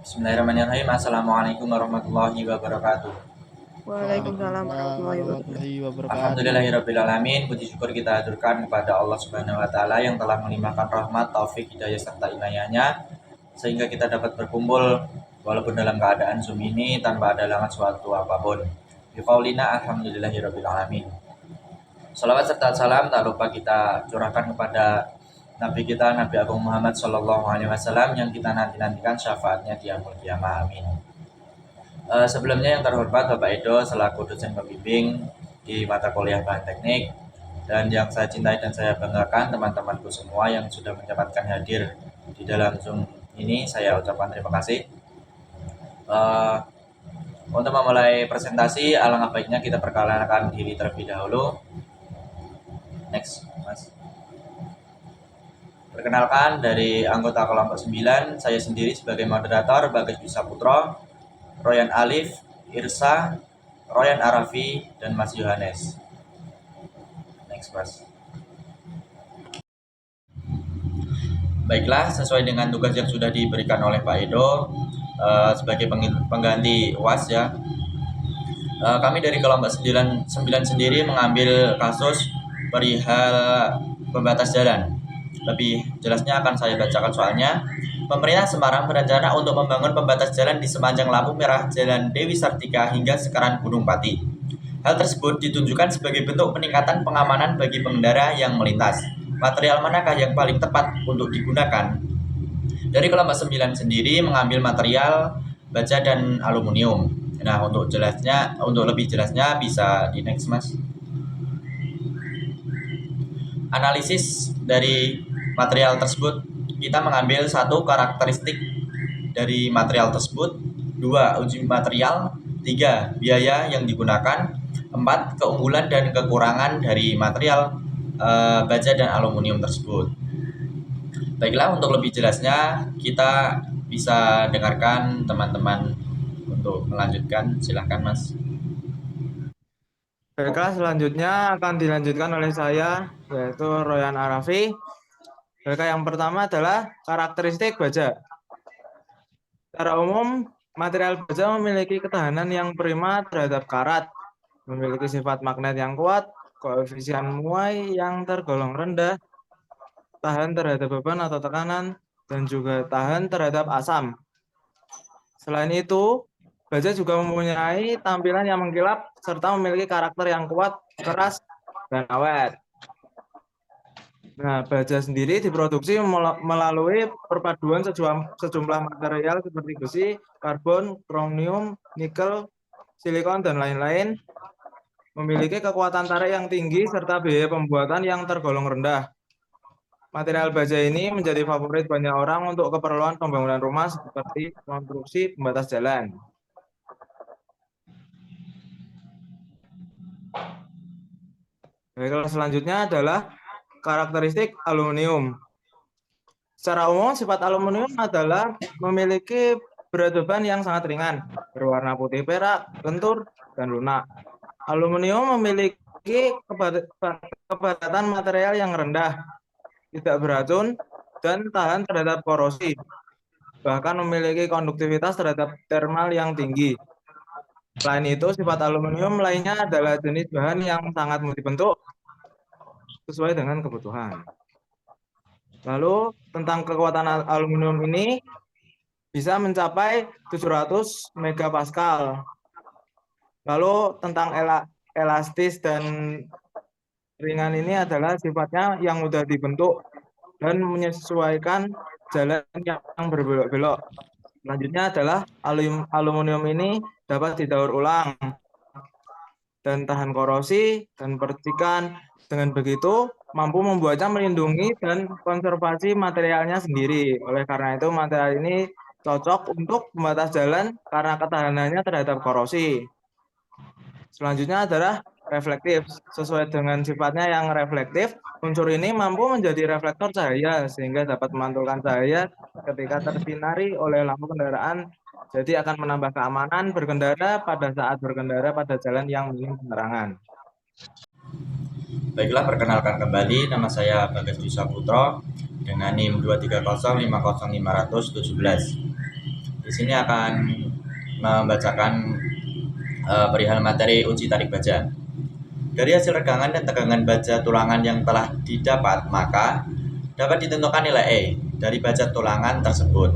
Bismillahirrahmanirrahim. Assalamualaikum warahmatullahi wabarakatuh. Waalaikumsalam Waalaikumsalam warahmatullahi wabarakatuh. warahmatullahi wabarakatuh. Alhamdulillahirrabbilalamin. Puji syukur kita aturkan kepada Allah Subhanahu wa taala yang telah melimpahkan rahmat, taufik, hidayah serta inayahnya sehingga kita dapat berkumpul walaupun dalam keadaan Zoom ini tanpa ada halangan suatu apapun. Biqaulina alhamdulillahirrabbilalamin. Salawat serta salam tak lupa kita curahkan kepada Nabi kita Nabi Agung Muhammad Sallallahu Alaihi Wasallam yang kita nantikan syafaatnya di yaumul qiyamah. Amin. Sebelumnya yang terhormat Bapak Edo selaku dosen pembimbing di mata kuliah Bahan Teknik, dan yang saya cintai dan saya banggakan teman-temanku semua yang sudah menyempatkan hadir di dalam Zoom ini, saya ucapkan terima kasih. Untuk memulai presentasi, alangkah baiknya kita perkenalkan diri terlebih dahulu. Next, Mas. Perkenalkan, dari anggota kelompok 9, saya sendiri sebagai moderator Bagas Dwi Saputro, Royan Alif, Irsa, Royan Arafi, dan Mas Yohanes. Next, Mas. Baiklah, sesuai dengan tugas yang sudah diberikan oleh Pak Edo sebagai pengganti UAS ya. Kami dari kelompok 9 sendiri mengambil kasus perihal pembatas jalan. Lebih jelasnya akan saya bacakan soalnya. Pemerintah Semarang berencana untuk membangun pembatas jalan di sepanjang lampu merah Jalan Dewi Sartika hingga sekitaran Gunung Pati. Hal tersebut ditunjukkan sebagai bentuk peningkatan pengamanan bagi pengendara yang melintas. Material manakah yang paling tepat untuk digunakan? Dari kelompok 9 sendiri mengambil material baja dan aluminium. Nah, untuk lebih jelasnya bisa di next, Mas. Analisis dari material tersebut, kita mengambil satu karakteristik dari material tersebut, 2 uji material, 3 biaya yang digunakan, 4 keunggulan dan kekurangan dari material baja dan aluminium tersebut. Baiklah, untuk lebih jelasnya kita bisa dengarkan teman-teman untuk melanjutkan. Silahkan, Mas. Baiklah, selanjutnya akan dilanjutkan oleh saya, yaitu Royan Arafi. Baiklah, yang pertama adalah karakteristik baja. Secara umum, material baja memiliki ketahanan yang prima terhadap karat, memiliki sifat magnet yang kuat, koefisien muai yang tergolong rendah, tahan terhadap beban atau tekanan, dan juga tahan terhadap asam. Selain itu, baja juga mempunyai tampilan yang mengkilap serta memiliki karakter yang kuat, keras, dan awet. Nah, baja sendiri diproduksi melalui perpaduan sejumlah material seperti besi, karbon, kromnium, nikel, silikon, dan lain-lain. Memiliki kekuatan tarik yang tinggi serta biaya pembuatan yang tergolong rendah. Material baja ini menjadi favorit banyak orang untuk keperluan pembangunan rumah seperti konstruksi pembatas jalan. Baiklah, selanjutnya adalah karakteristik aluminium. Secara umum, sifat aluminium adalah memiliki berat beban yang sangat ringan, berwarna putih perak, lentur, dan lunak. Aluminium memiliki kepadatan material yang rendah, tidak beracun, dan tahan terhadap korosi. Bahkan memiliki konduktivitas terhadap thermal yang tinggi. Selain itu, sifat aluminium lainnya adalah jenis bahan yang sangat multibentuk sesuai dengan kebutuhan. Lalu, tentang kekuatan aluminium ini bisa mencapai 700 megapascal. Lalu, tentang elastis dan ringan ini adalah sifatnya yang mudah dibentuk dan menyesuaikan jalan yang berbelok-belok. Selanjutnya adalah aluminium ini dapat didaur ulang dan tahan korosi dan percikan. Dengan begitu, mampu membuatnya melindungi dan konservasi materialnya sendiri. Oleh karena itu, material ini cocok untuk pembatas jalan karena ketahanannya terhadap korosi. Selanjutnya adalah reflektif. Sesuai dengan sifatnya yang reflektif, unsur ini mampu menjadi reflektor cahaya sehingga dapat memantulkan cahaya ketika tersinari oleh lampu kendaraan. Jadi akan menambah keamanan berkendara pada saat berkendara pada jalan yang minim penerangan. Baiklah, perkenalkan kembali, nama saya Bagas Dwi Saputro dengan NIM 230500517. Di sini akan membacakan perihal materi uji tarik baja. Dari hasil regangan dan tegangan baja tulangan yang telah didapat, maka dapat ditentukan nilai E dari baja tulangan tersebut.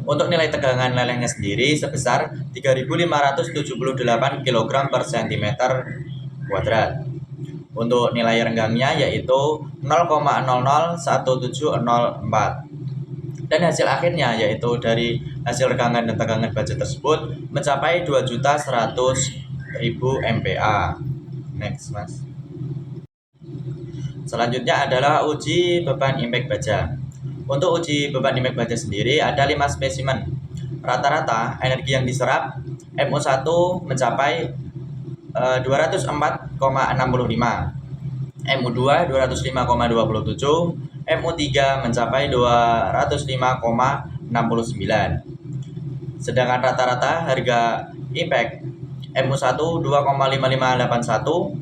Untuk nilai tegangan lelehnya sendiri sebesar 3.578 kg per cm kuadrat. Untuk nilai renggangnya yaitu 0,001704. Dan hasil akhirnya yaitu dari hasil regangan dan tegangan baja tersebut mencapai 2.100.000 MPa. Next, Mas. Selanjutnya adalah uji beban impact baja. Untuk uji beban impact baja sendiri ada 5 spesimen. Rata-rata energi yang diserap MO1 mencapai 204,65, MO2 205,27, MO3 mencapai 205,69. Sedangkan rata-rata harga impact MO1 2,5581,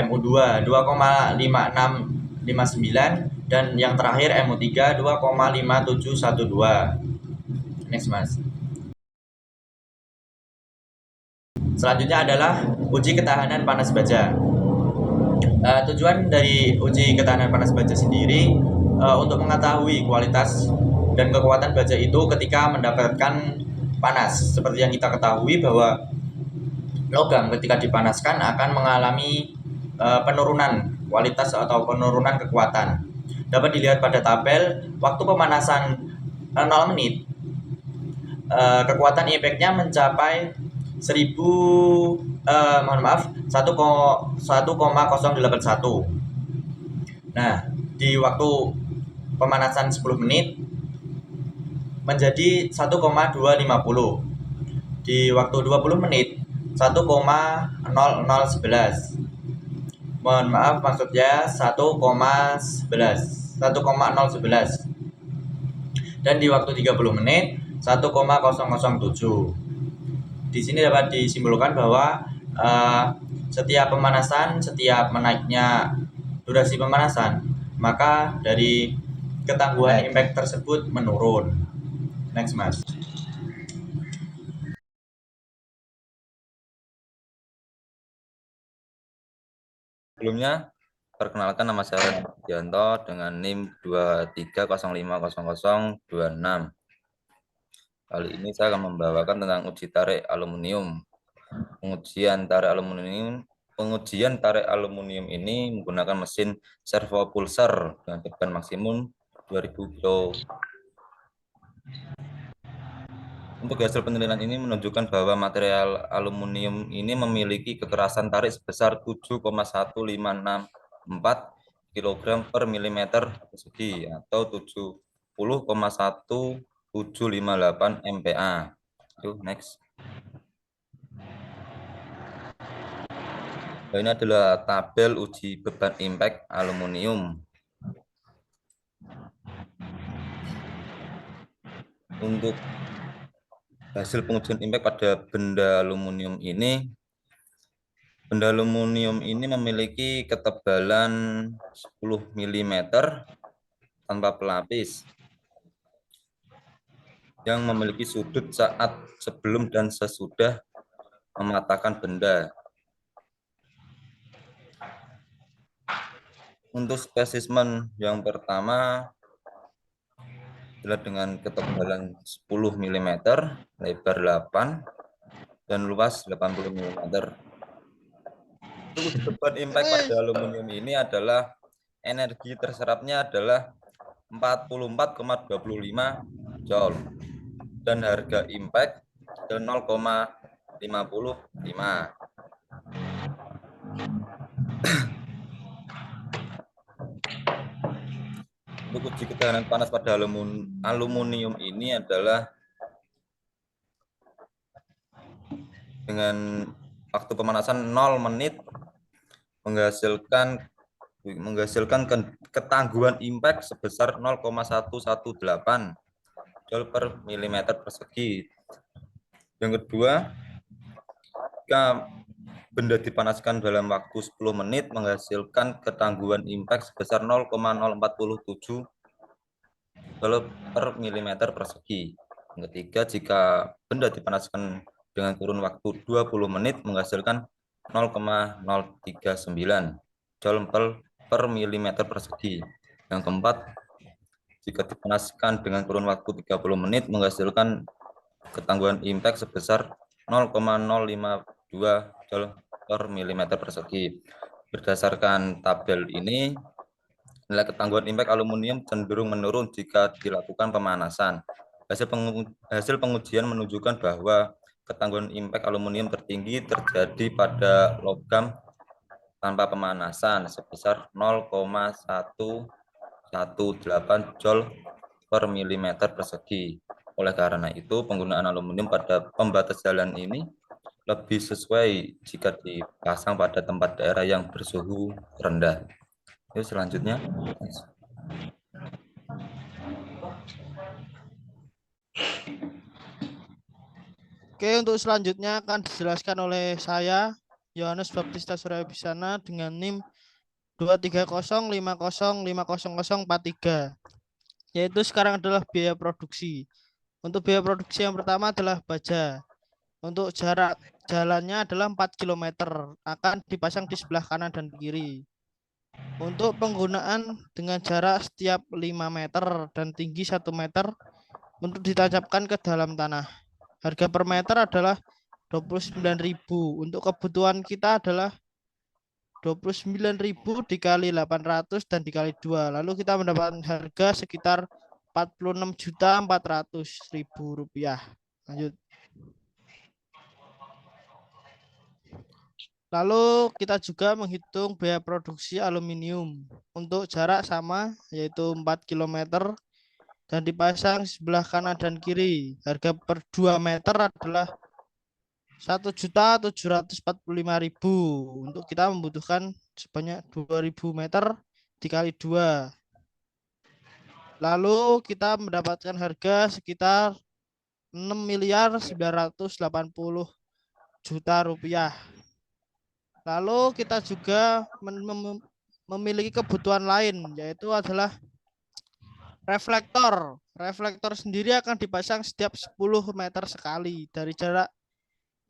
MO2 2,5659, dan yang terakhir MO3 2,5712. Next, Mas. Selanjutnya adalah uji ketahanan panas baja. Tujuan dari uji ketahanan panas baja sendiri untuk mengetahui kualitas dan kekuatan baja itu ketika mendapatkan panas. Seperti yang kita ketahui bahwa logam ketika dipanaskan akan mengalami penurunan kualitas atau penurunan kekuatan. Dapat dilihat pada tabel waktu pemanasan 0 menit, kekuatan impactnya mencapai 1,081. Nah, di waktu pemanasan 10 menit menjadi 1,250. Di waktu 20 menit 1,0011. Mohon maaf, maksudnya 1,011. Dan di waktu 30 menit 1,007. Di sini dapat disimpulkan bahwa setiap pemanasan, setiap menaiknya durasi pemanasan, maka dari ketangguhan impact tersebut menurun. Next, Mas. Sebelumnya, perkenalkan nama saya Dianto dengan NIM 23050026. Kali ini saya akan membawakan tentang uji tarik aluminium. Pengujian tarik aluminium ini menggunakan mesin servo pulsar dengan beban maksimum 2000 kilo. Untuk hasil penelitian ini menunjukkan bahwa material aluminium ini memiliki kekerasan tarik sebesar 7,1564 kg per milimeter persegi atau 70,1758 MPa. Next. Nah, ini adalah tabel uji beban impact aluminium. Untuk hasil pengujian impact pada benda aluminium ini memiliki ketebalan 10 mm tanpa pelapis yang memiliki sudut saat sebelum dan sesudah mematahkan benda. Untuk spesimen yang pertama adalah dengan ketebalan 10 mm, lebar 8, dan luas 80 mm. Untuk beban impact pada aluminium ini adalah energi terserapnya adalah 44,25 Joule dan harga impact adalah 0,55. Untuk uji ketahanan panas pada aluminium ini adalah dengan waktu pemanasan 0 menit menghasilkan ketangguhan impact sebesar 0,118 Joule per milimeter persegi. Yang kedua, jika benda dipanaskan dalam waktu 10 menit menghasilkan ketangguhan impact sebesar 0,047 Joule per milimeter persegi. Yang ketiga, jika benda dipanaskan dengan kurun waktu 20 menit menghasilkan 0,039 Joule per milimeter persegi. Yang keempat, jika dipanaskan dengan kurun waktu 30 menit menghasilkan ketangguhan impact sebesar 0,052 Joule per milimeter persegi. Berdasarkan tabel ini, nilai ketangguhan impact aluminium cenderung menurun jika dilakukan pemanasan. Hasil pengujian menunjukkan bahwa ketangguhan impact aluminium tertinggi terjadi pada logam tanpa pemanasan sebesar 0,118 Joule per milimeter persegi. Oleh karena itu, penggunaan aluminium pada pembatas jalan ini lebih sesuai jika dipasang pada tempat daerah yang bersuhu rendah. Yuk selanjutnya. Oke, untuk selanjutnya akan dijelaskan oleh saya, Yohanes Baptista Suryabisana dengan NIM 23050505043. Yaitu sekarang adalah biaya produksi. Untuk biaya produksi yang pertama adalah baja. Untuk jarak jalannya adalah 4 km, akan dipasang di sebelah kanan dan kiri. Untuk penggunaan dengan jarak setiap 5 meter dan tinggi 1 meter untuk ditancapkan ke dalam tanah. Harga per meter adalah 29.000. Untuk kebutuhan kita adalah 29.000 dikali 800 dan dikali 2. Lalu kita mendapatkan harga sekitar 46.400.000 rupiah. Lanjut. Lalu kita juga menghitung biaya produksi aluminium untuk jarak sama, yaitu 4 km dan dipasang sebelah kanan dan kiri. Harga per 2 meter adalah 1.745.000. Untuk kita membutuhkan sebanyak 2.000 meter dikali 2. Lalu kita mendapatkan harga sekitar 6.980.000.000 rupiah. Lalu kita juga memiliki kebutuhan lain, yaitu adalah reflektor. Reflektor sendiri akan dipasang setiap 10 meter sekali dari jarak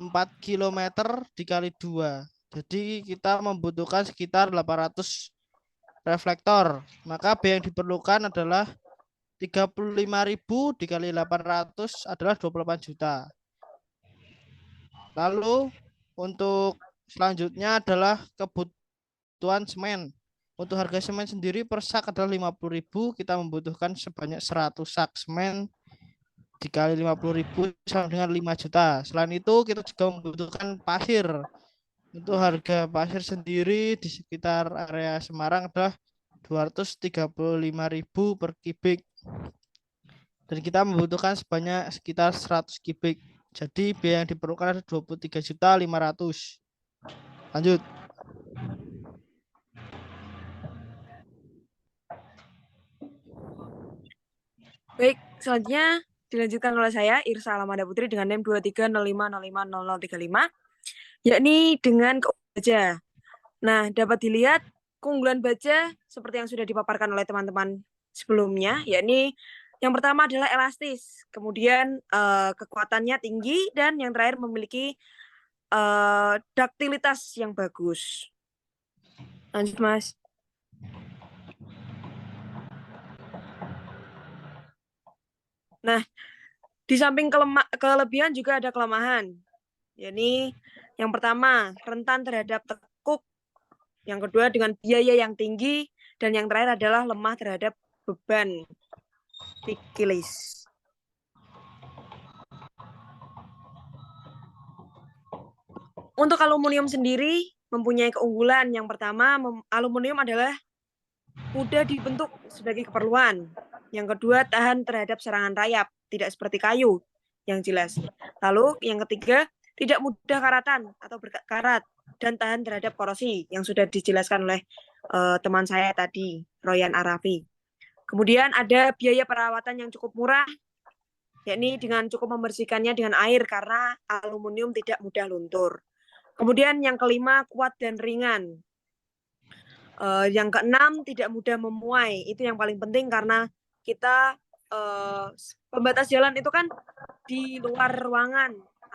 4 km dikali 2. Jadi kita membutuhkan sekitar 800 reflektor. Maka biaya yang diperlukan adalah 35.000 dikali 800 adalah 28 juta. Lalu untuk selanjutnya adalah kebutuhan semen. Untuk harga semen sendiri per sak adalah 50.000. Kita membutuhkan sebanyak 100 sak semen dikali 50.000 sama dengan 5 juta. Selain itu kita juga membutuhkan pasir. Untuk harga pasir sendiri di sekitar area Semarang adalah 235.000 per kubik. Dan kita membutuhkan sebanyak sekitar 100 kubik. Jadi biaya yang diperlukan ada 23.500.000. Lanjut. Baik, selanjutnya dilanjutkan oleh saya, Irsa Alamanda Putri dengan NIM 2305050035, yakni dengan keunggulan baja. Nah, dapat dilihat keunggulan baja seperti yang sudah dipaparkan oleh teman-teman sebelumnya, yakni yang pertama adalah elastis, kemudian kekuatannya tinggi, dan yang terakhir memiliki duktilitas yang bagus. Lanjut, Mas. Nah, di samping kelebihan juga ada kelemahan. Yakni yang pertama, rentan terhadap tekuk. Yang kedua, dengan biaya yang tinggi. Dan yang terakhir adalah lemah terhadap beban tikilis. Untuk aluminium sendiri mempunyai keunggulan. Yang pertama, aluminium adalah mudah dibentuk sebagai keperluan. Yang kedua, tahan terhadap serangan rayap, tidak seperti kayu yang jelas. Lalu yang ketiga, tidak mudah karatan atau berkarat dan tahan terhadap korosi yang sudah dijelaskan oleh teman saya tadi, Royan Arafi. Kemudian ada biaya perawatan yang cukup murah, yakni dengan cukup membersihkannya dengan air karena aluminium tidak mudah luntur. Kemudian yang kelima, kuat dan ringan. Yang keenam, tidak mudah memuai. Itu yang paling penting karena kita pembatas jalan itu kan di luar ruangan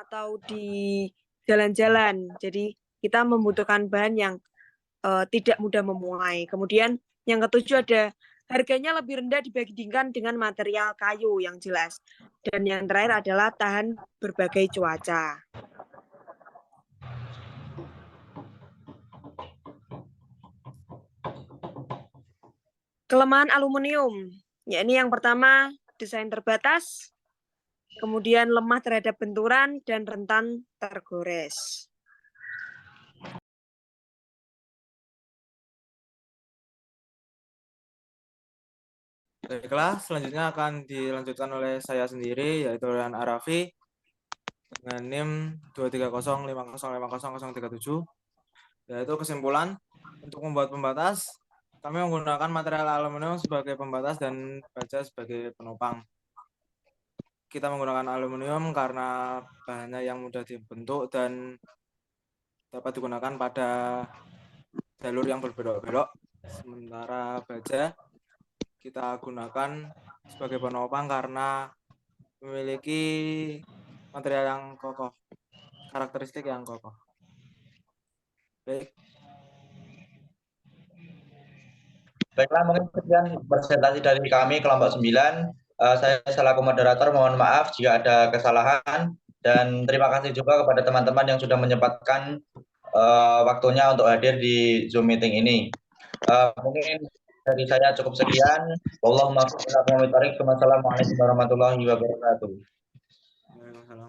atau di jalan-jalan. Jadi kita membutuhkan bahan yang tidak mudah memuai. Kemudian yang ketujuh ada harganya lebih rendah dibandingkan dengan material kayu yang jelas. Dan yang terakhir adalah tahan berbagai cuaca. Kelemahan aluminium, yakni yang pertama desain terbatas, kemudian lemah terhadap benturan dan rentan tergores. Baiklah, selanjutnya akan dilanjutkan oleh saya sendiri, yaitu Rian Arafi, dengan NIM 23050500037, yaitu kesimpulan, untuk membuat pembatas, kami menggunakan material aluminium sebagai pembatas dan baja sebagai penopang. Kita menggunakan aluminium karena bahannya yang mudah dibentuk dan dapat digunakan pada jalur yang berbelok-belok. Sementara baja kita gunakan sebagai penopang karena memiliki material yang kokoh, karakteristik yang kokoh. Baik, Baiklah, mungkin sekian presentasi dari kami kelompok 9. Saya selaku moderator mohon maaf jika ada kesalahan dan terima kasih juga kepada teman-teman yang sudah menyempatkan waktunya untuk hadir di Zoom meeting ini. Mungkin dari saya cukup sekian. Wallahumma Assalamualaikum warahmatullahi wabarakatuh. Waalaikumsalam.